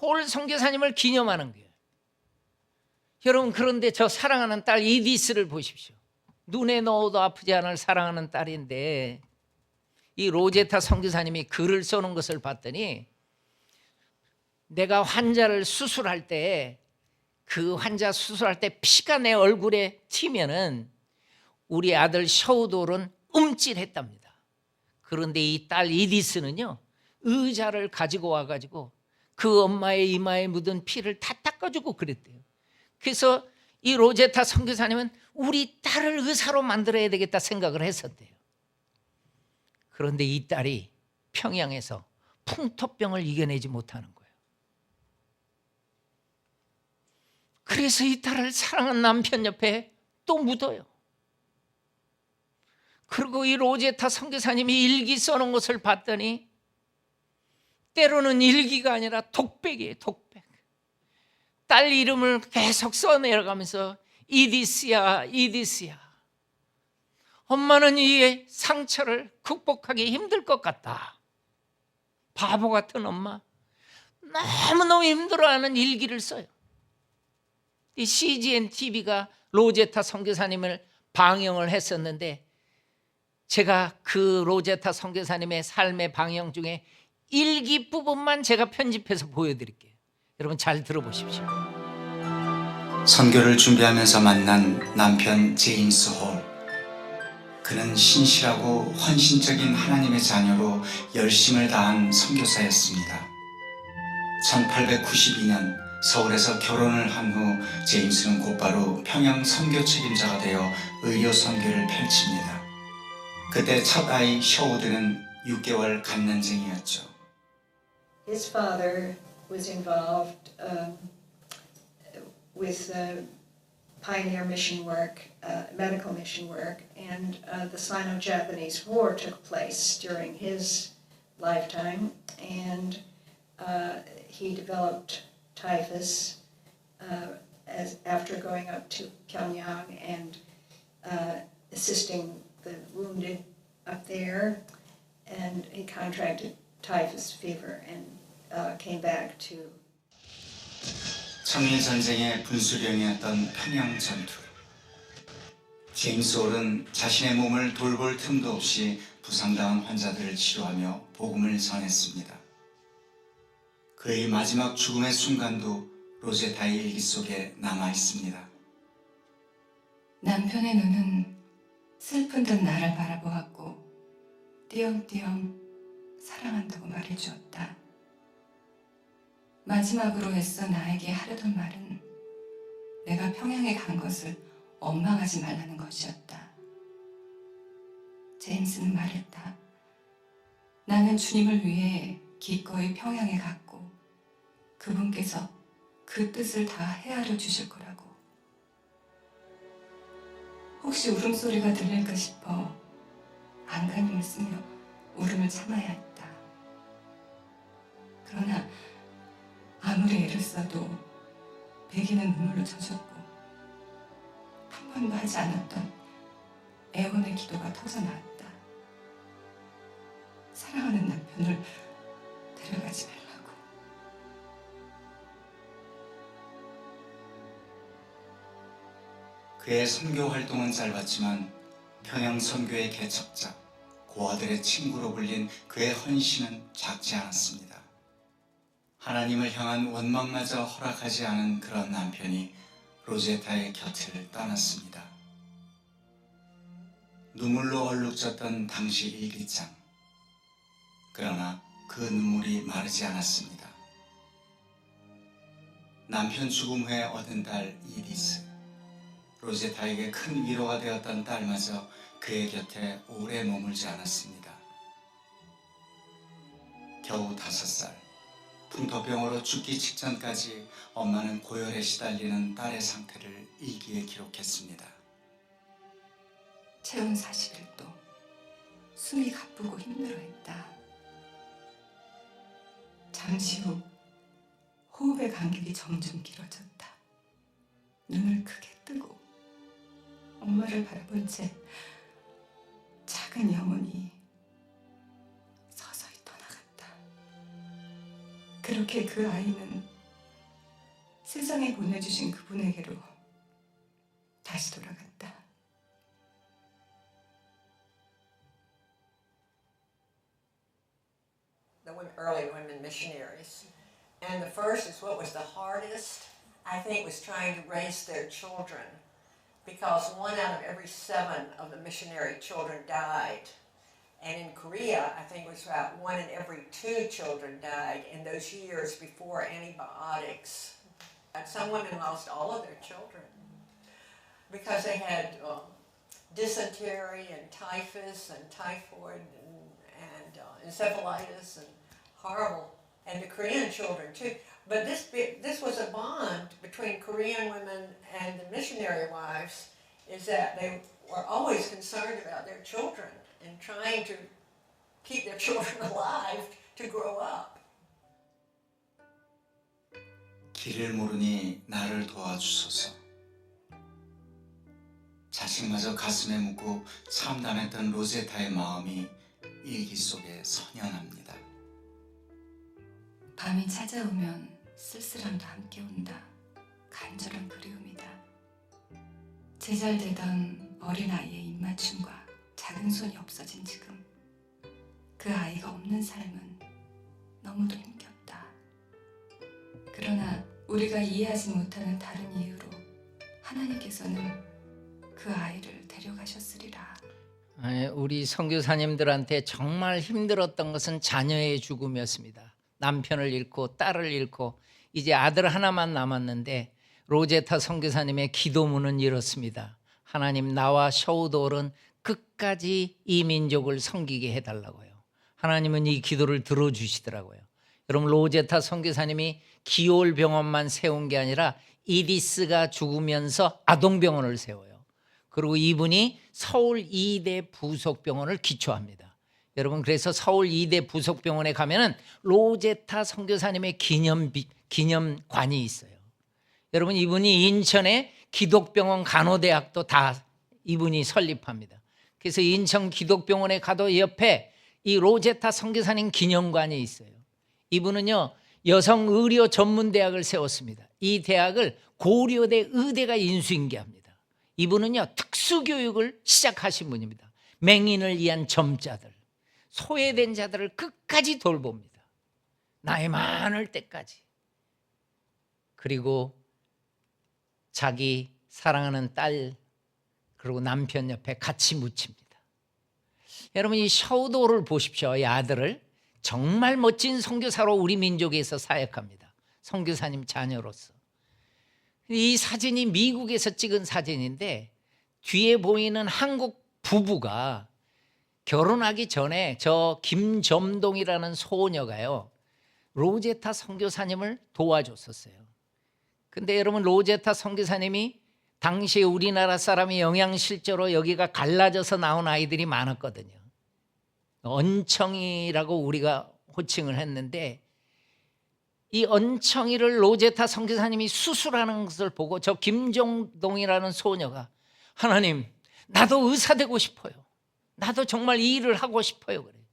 홀 선교사님을 기념하는 거예요. 여러분 그런데 저 사랑하는 딸 이디스를 보십시오. 눈에 넣어도 아프지 않을 사랑하는 딸인데 이 로제타 선교사님이 글을 써놓은 것을 봤더니 내가 환자를 수술할 때 그 환자 수술할 때 피가 내 얼굴에 튀면은 우리 아들 셔우돌은 움찔했답니다. 그런데 이 딸 이디스는요 의자를 가지고 와가지고 그 엄마의 이마에 묻은 피를 다 닦아주고 그랬대요. 그래서 이 로제타 선교사님은 우리 딸을 의사로 만들어야 되겠다 생각을 했었대요. 그런데 이 딸이 평양에서 풍토병을 이겨내지 못하는 거예요. 그래서 이 딸을 사랑하는 남편 옆에 또 묻어요. 그리고 이 로제타 선교사님이 일기 써놓은 것을 봤더니 때로는 일기가 아니라 독백이에요. 독백. 딸 이름을 계속 써내려가면서 이디스야, 이디스야. 엄마는 이 상처를 극복하기 힘들 것 같다. 바보 같은 엄마. 너무너무 힘들어하는 일기를 써요. 이 CGN TV가 로제타 선교사님을 방영을 했었는데 제가 그 로제타 선교사님의 삶의 방영 중에 일기 부분만 제가 편집해서 보여드릴게요. 여러분 잘 들어보십시오. 선교를 준비하면서 만난 남편 제임스 홀. 그는 신실하고 헌신적인 하나님의 자녀로 열심을 다한 선교사였습니다. 1892년 서울에서 결혼을 한 후 제임스는 곧바로 평양 선교 책임자가 되어 의료 선교를 펼칩니다. 그때 첫 아이 셔우드는 6개월 갓난쟁이였죠. His father was involved with pioneer mission work, medical mission work, and the Sino-Japanese War took place during his lifetime, and he developed typhus after going up to Pyongyang and assisting the wounded up there, and he contracted typhus fever and came back to 청일전쟁의 분수령이었던 평양 전투. 제임스 홀은 자신의 몸을 돌볼 틈도 없이 부상당한 환자들을 치료하며 복음을 전했습니다. 그의 마지막 죽음의 순간도 로제타의 일기 속에 남아 있습니다. 남편의 눈은 슬픈 듯 나를 바라보았고 띄엄띄엄 사랑한다고 말해주었다. 마지막으로 애써 나에게 하려던 말은 내가 평양에 간 것을 원망하지 말라는 것이었다. 제임스는 말했다. 나는 주님을 위해 기꺼이 평양에 갔고 그분께서 그 뜻을 다 헤아려 주실 거라고. 혹시 울음소리가 들릴까 싶어 안간힘을 쓰며 울음을 참아야 했다. 그러나 아무리 애를 써도 베기는 눈물로 젖었고 한 번도 하지 않았던 애원의 기도가 터져나왔다. 사랑하는 남편을 데려가지 말라고. 그의 선교 활동은 짧았지만 평양 선교의 개척자, 고아들의 친구로 불린 그의 헌신은 작지 않았습니다. 하나님을 향한 원망마저 허락하지 않은 그런 남편이 로제타의 곁을 떠났습니다. 눈물로 얼룩졌던 당시 일기장. 그러나 그 눈물이 마르지 않았습니다. 남편 죽음 후에 얻은 딸 이디스. 로제타에게 큰 위로가 되었던 딸마저 그의 곁에 오래 머물지 않았습니다. 겨우 5살. 풍토병으로 죽기 직전까지 엄마는 고열에 시달리는 딸의 상태를 일기에 기록했습니다. 체온 41도. 숨이 가쁘고 힘들어했다. 잠시 후 호흡의 간격이 점점 길어졌다. 눈을 크게 뜨고 엄마를 바라본 채 작은 영혼이 서서히 떠나갔다. 그렇게 그 아이는 세상에 보내주신 그분에게로 다시 돌아갔다. The early women missionaries. And the first is what was the hardest, I think, was trying to raise their children, because 1 out of every 7 of the missionary children died. And in Korea, I think it was about 1 in every 2 children died in those years before antibiotics. And some women lost all of their children because they had dysentery and typhus and typhoid and encephalitis and horrible, and the Korean children too. But this was a bond between Korean women and the missionary wives, is that they were always concerned about their children and trying to keep their children alive to grow up. 길을 모르니 나를 도와주소서. 자식마저 가슴에 묻고 참담했던 로제타의 마음이 일기 속에 선연합니다. 밤이 찾아오면 쓸쓸함도 함께 온다. 간절한 그리움이다. 제잘되던 어린아이의 입맞춤과 작은 손이 없어진 지금 그 아이가 없는 삶은 너무도 힘겹다. 그러나 우리가 이해하지 못하는 다른 이유로 하나님께서는 그 아이를 데려가셨으리라. 우리 선교사님들한테 정말 힘들었던 것은 자녀의 죽음이었습니다. 남편을 잃고 딸을 잃고 이제 아들 하나만 남았는데 로제타 선교사님의 기도문은 이렇습니다. 하나님, 나와 셔우돌은 끝까지 이 민족을 섬기게 해달라고요. 하나님은 이 기도를 들어주시더라고요. 여러분, 로제타 선교사님이 기올병원만 세운 게 아니라 이디스가 죽으면서 아동병원을 세워요. 그리고 이분이 서울 2대 부속병원을 기초합니다. 여러분, 그래서 서울 2대 부속병원에 가면은 로제타 선교사님의 기념관이 있어요. 여러분, 이분이 인천의 기독병원 간호대학도 다 이분이 설립합니다. 그래서 인천 기독병원에 가도 옆에 이 로제타 선교사님 기념관이 있어요. 이분은요, 여성 의료 전문대학을 세웠습니다. 이 대학을 고려대 의대가 인수인계합니다. 이분은요, 특수교육을 시작하신 분입니다. 맹인을 위한 점자들, 소외된 자들을 끝까지 돌봅니다. 나이 많을 때까지. 그리고 자기 사랑하는 딸 그리고 남편 옆에 같이 묻힙니다. 여러분, 이 셔우도를 보십시오. 이 아들을 정말 멋진 선교사로 우리 민족에서 사역합니다. 선교사님 자녀로서. 이 사진이 미국에서 찍은 사진인데 뒤에 보이는 한국 부부가 결혼하기 전에 저 김점동이라는 소녀가요, 로제타 선교사님을 도와줬었어요. 근데 여러분, 로제타 선교사님이 당시에 우리나라 사람이 영양실조로 여기가 갈라져서 나온 아이들이 많았거든요. 언청이라고 우리가 호칭을 했는데 이 언청이를 로제타 선교사님이 수술하는 것을 보고 저 김종동이라는 소녀가 하나님, 나도 의사 되고 싶어요. 나도 정말 이 일을 하고 싶어요. 그래요.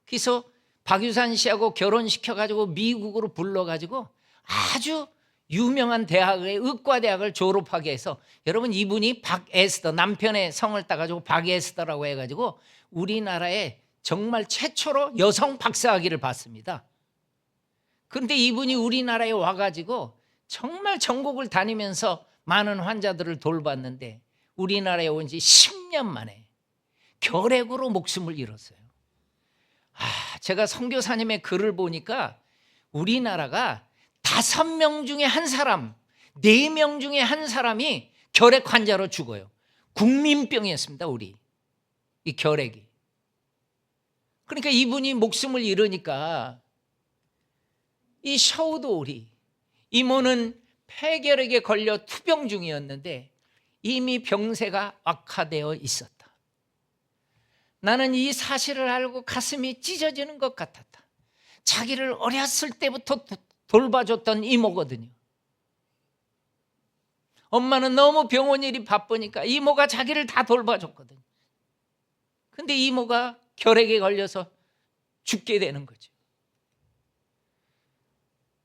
그래서 박유산 씨하고 결혼시켜가지고 미국으로 불러가지고 아주 유명한 대학의 의과대학을 졸업하게 해서, 여러분, 이분이 박에스더, 남편의 성을 따가지고 박에스더라고 해가지고 우리나라에 정말 최초로 여성 박사학위를 받습니다. 그런데 이분이 우리나라에 와가지고 정말 전국을 다니면서 많은 환자들을 돌봤는데 우리나라에 온 지 10년 만에 결핵으로 목숨을 잃었어요. 제가 선교사님의 글을 보니까 우리나라가 5명 중에 한 사람, 4명 중에 한 사람이 결핵 환자로 죽어요. 국민병이었습니다, 우리. 이 결핵이. 그러니까 이분이 목숨을 잃으니까 이 셔우도울이, 이모는 폐결핵에 걸려 투병 중이었는데 이미 병세가 악화되어 있었다. 나는 이 사실을 알고 가슴이 찢어지는 것 같았다. 자기를 어렸을 때부터 돌봐줬던 이모거든요. 엄마는 너무 병원 일이 바쁘니까 이모가 자기를 다 돌봐줬거든요. 근데 이모가 결핵에 걸려서 죽게 되는 거죠.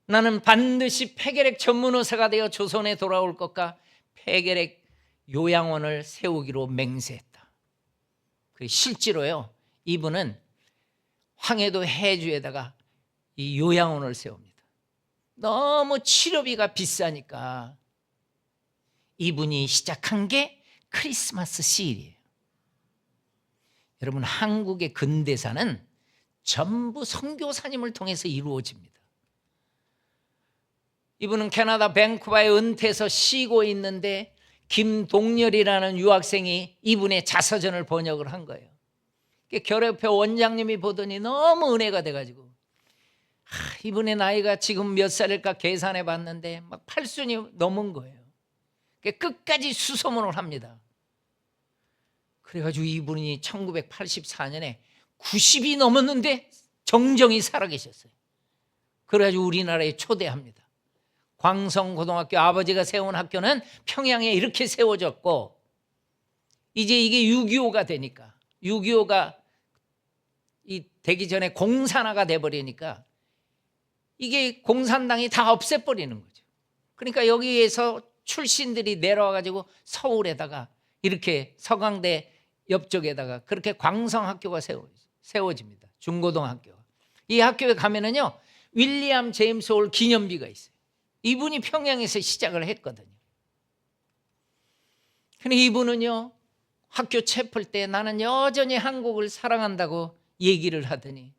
나는 반드시 폐결핵 전문 의사가 되어 조선에 돌아올 것과 폐결핵 요양원을 세우기로 맹세했다. 실제로요, 이분은 황해도 해주에다가 이 요양원을 세웁니다. 너무 치료비가 비싸니까 이분이 시작한 게 크리스마스 시일이에요. 여러분, 한국의 근대사는 전부 선교사님을 통해서 이루어집니다. 이분은 캐나다 밴쿠버에 은퇴해서 쉬고 있는데 김동열이라는 유학생이 이분의 자서전을 번역을 한 거예요. 결핵회 원장님이 보더니 너무 은혜가 돼가지고 이분의 나이가 지금 몇 살일까 계산해 봤는데 막 80이 넘은 거예요. 끝까지 수소문을 합니다. 그래가지고 이분이 1984년에 90이 넘었는데 정정히 살아계셨어요. 그래가지고 우리나라에 초대합니다. 광성고등학교, 아버지가 세운 학교는 평양에 이렇게 세워졌고 이제 이게 6.25가 되니까 6.25가 이 되기 전에 공산화가 돼버리니까 이게 공산당이 다 없애버리는 거죠. 그러니까 여기에서 출신들이 내려와가지고 서울에다가 이렇게 서강대 옆쪽에다가 그렇게 광성학교가 세워집니다. 중고등학교가. 이 학교에 가면은요 윌리엄 제임스 홀 기념비가 있어요. 이분이 평양에서 시작을 했거든요. 근데 이분은요 학교 체플 때 나는 여전히 한국을 사랑한다고 얘기를 하더니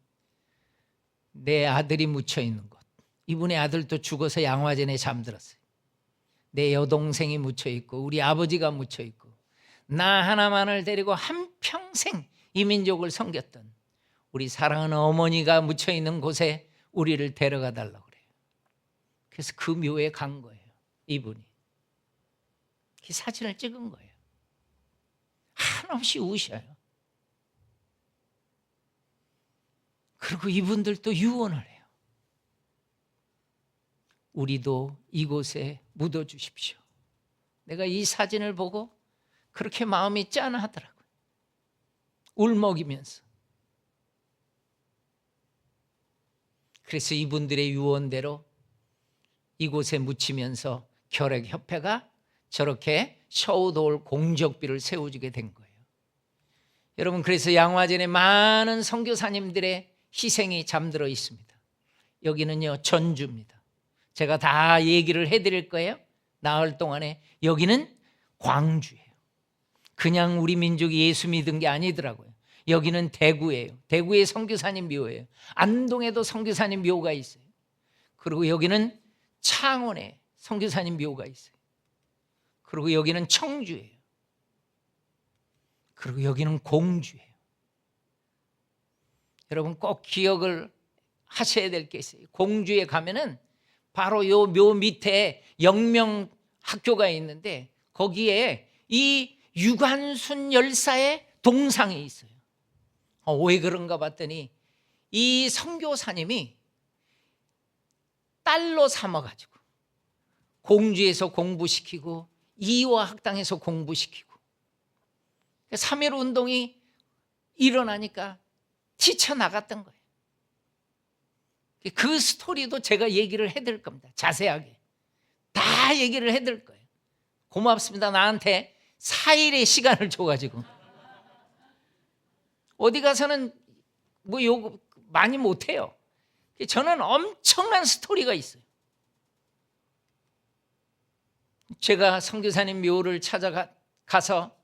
내 아들이 묻혀 있는 곳, 이분의 아들도 죽어서 양화전에 잠들었어요. 내 여동생이 묻혀 있고 우리 아버지가 묻혀 있고 나 하나만을 데리고 한평생 이 민족을 섬겼던 우리 사랑하는 어머니가 묻혀 있는 곳에 우리를 데려가 달라고 그래요. 그래서 그 묘에 간 거예요. 이분이 그 사진을 찍은 거예요. 한없이 우셔요. 그리고 이분들도 유언을 해요. 우리도 이곳에 묻어주십시오. 내가 이 사진을 보고 그렇게 마음이 짠하더라고요. 울먹이면서. 그래서 이분들의 유언대로 이곳에 묻히면서 결핵협회가 저렇게 셔우도울 공적비를 세워주게 된 거예요. 여러분, 그래서 양화전에 많은 선교사님들의 희생이 잠들어 있습니다. 여기는요 전주입니다. 제가 다 얘기를 해드릴 거예요. 나흘 동안에. 여기는 광주예요. 그냥 우리 민족이 예수 믿은 게 아니더라고요. 여기는 대구예요. 대구에 선교사님 묘예요. 안동에도 선교사님 묘가 있어요. 그리고 여기는 창원에 선교사님 묘가 있어요. 그리고 여기는 청주예요. 그리고 여기는 공주예요. 여러분 꼭 기억을 하셔야 될 게 있어요. 공주에 가면은 바로 요 묘 밑에 영명 학교가 있는데 거기에 이 유관순 열사의 동상이 있어요. 왜 그런가 봤더니 이 선교사님이 딸로 삼아가지고 공주에서 공부시키고 이화 학당에서 공부시키고 3.1 운동이 일어나니까 뛰쳐나갔던 거예요. 그 스토리도 제가 얘기를 해드릴 겁니다. 자세하게 다 얘기를 해드릴 거예요. 고맙습니다. 나한테 4일의 시간을 줘가지고 어디 가서는 뭐 요거 많이 못해요. 저는 엄청난 스토리가 있어요. 제가 선교사님 묘를 찾아가서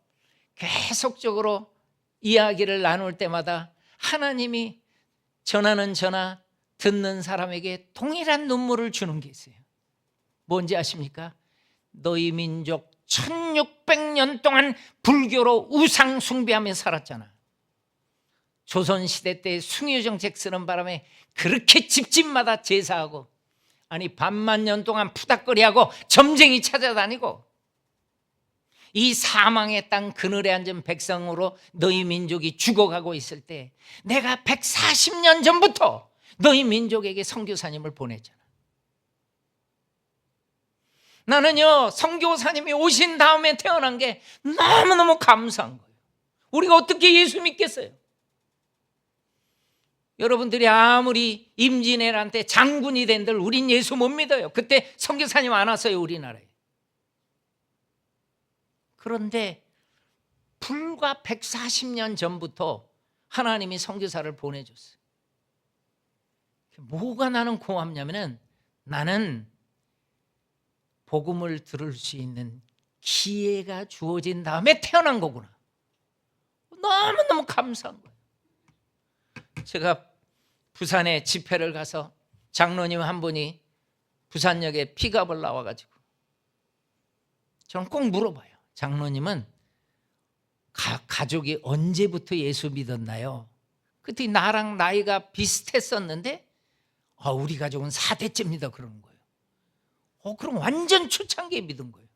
계속적으로 이야기를 나눌 때마다 하나님이 전하는 전하 듣는 사람에게 동일한 눈물을 주는 게 있어요. 뭔지 아십니까? 너희 민족 1600년 동안 불교로 우상 숭배하며 살았잖아. 조선시대 때 숭유정책 쓰는 바람에 그렇게 집집마다 제사하고 아니 반만 년 동안 푸닥거리하고 점쟁이 찾아다니고 이 사망의 땅 그늘에 앉은 백성으로 너희 민족이 죽어가고 있을 때 내가 140년 전부터 너희 민족에게 선교사님을 보냈잖아. 나는요 선교사님이 오신 다음에 태어난 게 너무너무 감사한 거예요. 우리가 어떻게 예수 믿겠어요? 여러분들이 아무리 임진왜란 때 장군이 된들 우린 예수 못 믿어요. 그때 선교사님 안 왔어요 우리나라에. 그런데 불과 140년 전부터 하나님이 선교사를 보내줬어요. 뭐가 나는 고맙냐면은 나는 복음을 들을 수 있는 기회가 주어진 다음에 태어난 거구나. 너무너무 감사한 거예요. 제가 부산에 집회를 가서 장로님 한 분이 부산역에 픽업을 나와가지고 저는 꼭 물어봐요. 장로님은 가족이 언제부터 예수 믿었나요? 그때 나랑 나이가 비슷했었는데 우리 가족은 4대째입니다 그러는 거예요. 그럼 완전 초창기에 믿은 거예요.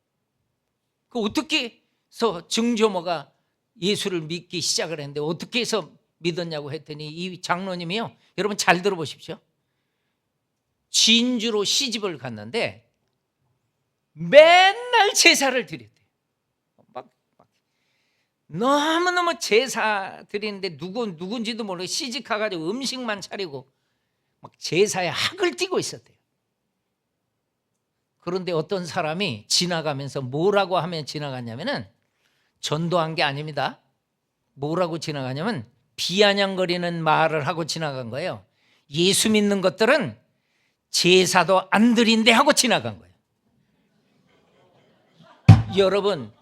그 어떻게 해서 증조모가 예수를 믿기 시작을 했는데 어떻게 해서 믿었냐고 했더니 이 장로님이요. 여러분 잘 들어보십시오. 진주로 시집을 갔는데 맨날 제사를 드렸대요. 너무너무 제사 드리는데 누군지도 모르고 시집가가지고 음식만 차리고 막 제사에 학을 띠고 있었대요. 그런데 어떤 사람이 지나가면서 뭐라고 하면 지나갔냐면은, 전도한 게 아닙니다. 뭐라고 지나가냐면 비아냥거리는 말을 하고 지나간 거예요. 예수 믿는 것들은 제사도 안 드린대 하고 지나간 거예요. 여러분,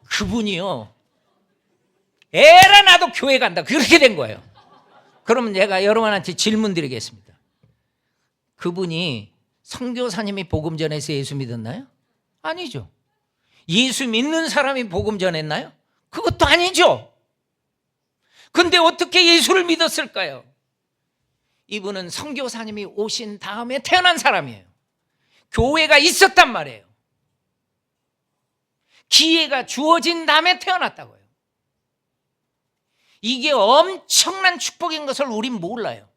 그분이요, 에라 나도 교회 간다 그렇게 된 거예요. 그러면 제가 여러분한테 질문 드리겠습니다. 그분이 선교사님이 복음 전해서 예수 믿었나요? 아니죠. 예수 믿는 사람이 복음 전했나요? 그것도 아니죠. 근데 어떻게 예수를 믿었을까요? 이분은 선교사님이 오신 다음에 태어난 사람이에요. 교회가 있었단 말이에요. 기회가 주어진 다음에 태어났다고요. 이게 엄청난 축복인 것을 우린 몰라요.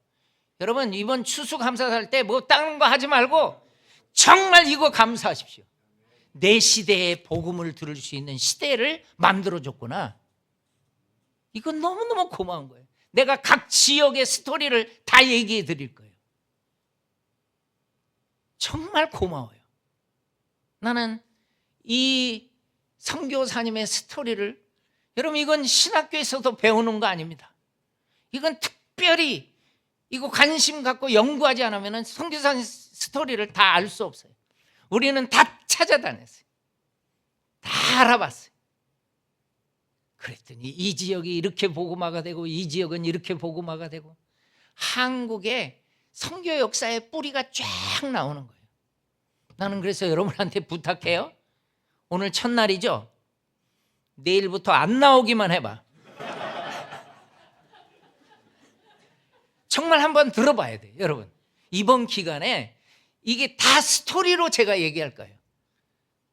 여러분, 이번 추수감사할 때 뭐 다른 거 하지 말고 정말 이거 감사하십시오. 내 시대에 복음을 들을 수 있는 시대를 만들어줬구나. 이건 너무너무 고마운 거예요. 내가 각 지역의 스토리를 다 얘기해 드릴 거예요. 정말 고마워요. 나는 이 선교사님의 스토리를, 여러분, 이건 신학교에서도 배우는 거 아닙니다. 이건 특별히 이거 관심 갖고 연구하지 않으면 선교사님 스토리를 다 알 수 없어요. 우리는 다 찾아다녔어요. 다 알아봤어요. 그랬더니 이 지역이 이렇게 복음화가 되고 이 지역은 이렇게 복음화가 되고, 한국의 선교 역사의 뿌리가 쫙 나오는 거예요. 나는 그래서 여러분한테 부탁해요. 오늘 첫날이죠? 내일부터 안 나오기만 해봐. 정말 한번 들어봐야 돼요, 여러분. 이번 기간에 이게 다 스토리로 제가 얘기할 거예요.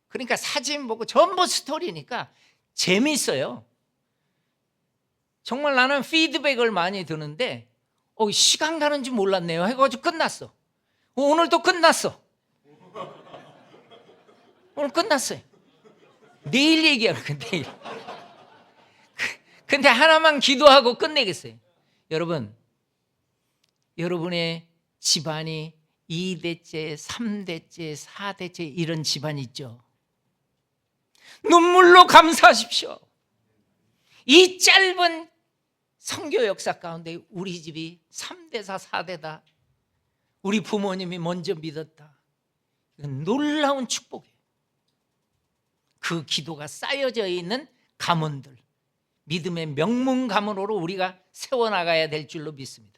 그러니까 사진 보고 전부 스토리니까 재밌어요. 정말 나는 피드백을 많이 드는데 시간 가는 줄 몰랐네요 해가지고 끝났어. 오늘도 끝났어. 오늘 끝났어요. 내일 얘기하라고, 내일. 근데 하나만 기도하고 끝내겠어요. 여러분, 여러분의 집안이 2대째, 3대째, 4대째 이런 집안이 있죠. 눈물로 감사하십시오. 이 짧은 선교 역사 가운데 우리 집이 3대사, 4대다. 우리 부모님이 먼저 믿었다. 이건 놀라운 축복이에요. 그 기도가 쌓여져 있는 가문들, 믿음의 명문 가문으로 우리가 세워나가야 될 줄로 믿습니다.